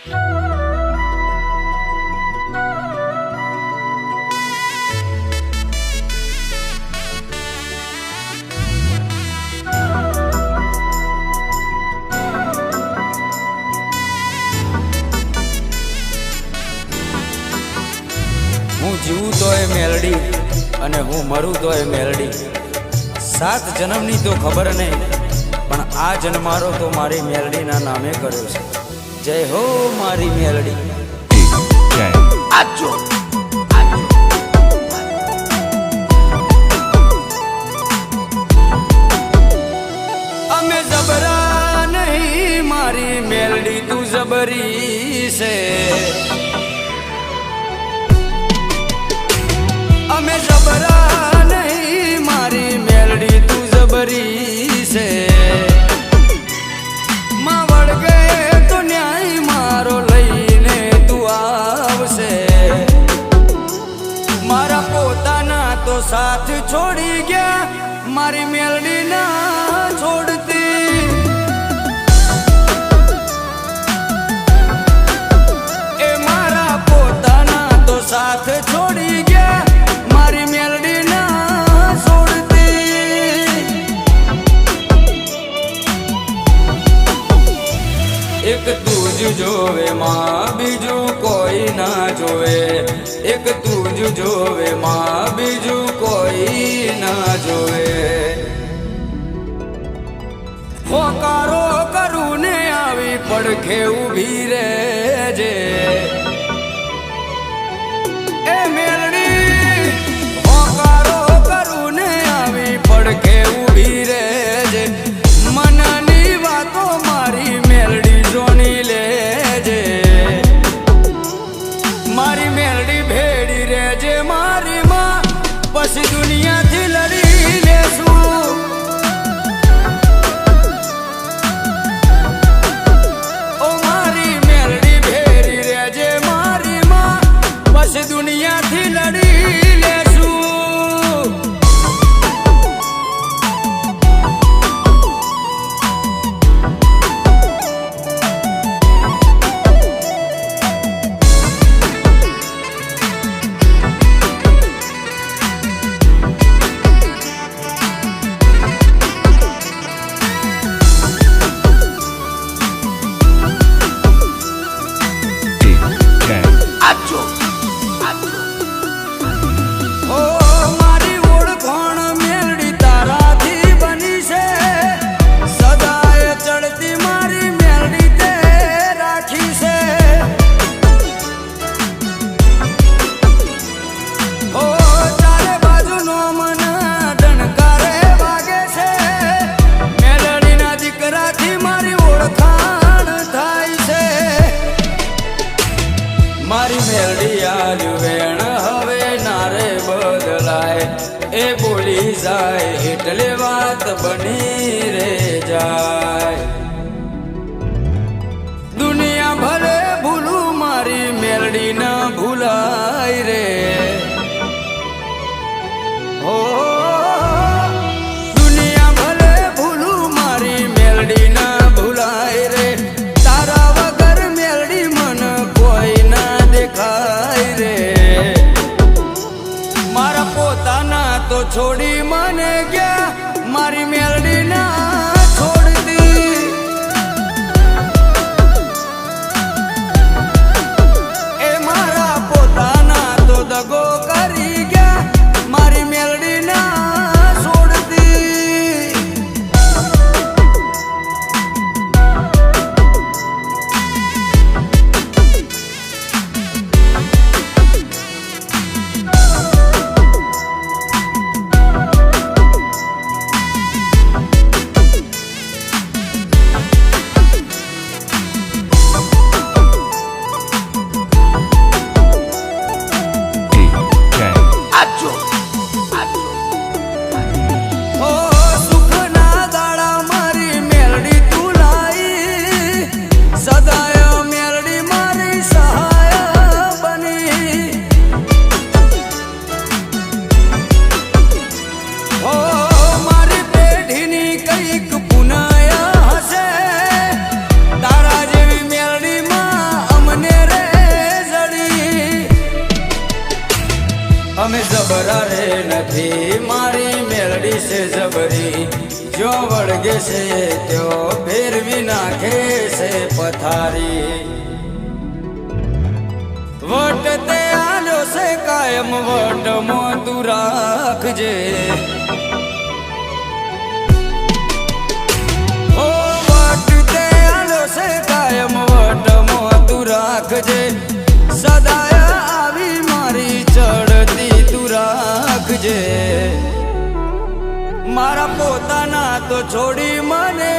હું જીવું તોય મેલડી અને હું મરું તોય મેલડી. 7 જન્મની તો ખબર નહીં, પણ આ જન્મારો તો મારી મેલડીના નામે કર્યો છે. જય હો મારી મેલડી. આજો અમે જબરા નહીં, મારી મેલડી તું જબરી છે. અમે જબરા નહીં, મારી મેલડી તું જબરી છે. માં વળગે તો ન્યાય મારો લઈને તું આવશે. મારા પોતાના તો સાથ છોડી ગયા, મારી મેલડી ના છોડતી. એ મારા પોતાના તો સાથ છોડી ગયા, મારી મેલડી ના છોડતી. એક તું જ જોવે માં, બીજું કોઈ ના જોવે. એક તું જ જોવે માં, બીજું કોઈ ના જોવે. હોકારો કરું ને આવી પડખે ઊભી રહેજે. એ મેલડી હોકારો કરું ને આવી પડખે ઊભી રહેજે. મનની વાતો મારી મેલડી જોણી લેજે. મારી મેલડી ભેડી રહેજે મારી માં, પછી દુનિયાથી લડી લેશું. ઓ મારી મેલડી ભેડી રહેજે મારી માં, પછી દુનિયાથી લડી લેશું. આજો ઓ મારી ઓળખાણ મેલડી તારાથી બની છે. સદાય ચડતી મારી મેલડી તે રાખી છે. ઓ ચારે બાજુનો મન ડણકારે વાગે છે. મેલડીના દીકરાથી મારી ઓળખાણ થાય છે. મારી મેલડી આલ્યું વેણ હવે નારે બદલાય. એ બોલી જાય એટલે વાત બની રે જાય. દુનિયા ભલે ભૂલું મારી મેલડી ના ભૂલાય રે. હો દુનિયા ભલે ભૂલું મારી મેલડી ના ભૂલાય રે. તારા વગર મેલડી મન કોઈ ના દેખાય રે. મારા પોતાના તો છોડી મને ગયા, મારી મેલડી ના છોડતી. એ મારા પોતાના તો દગો છે ત્યો ફેરવી નાખે છે પથારી વટ તે આલ્યો છે કાયમ વટમાં તું રાખજે ઓ વટ તે આલ્યો છે કાયમ વટમાં તું રાખજે સદાય આવી મારી ચડતી તું રાખજે મારા પોતાના તો છોડી મને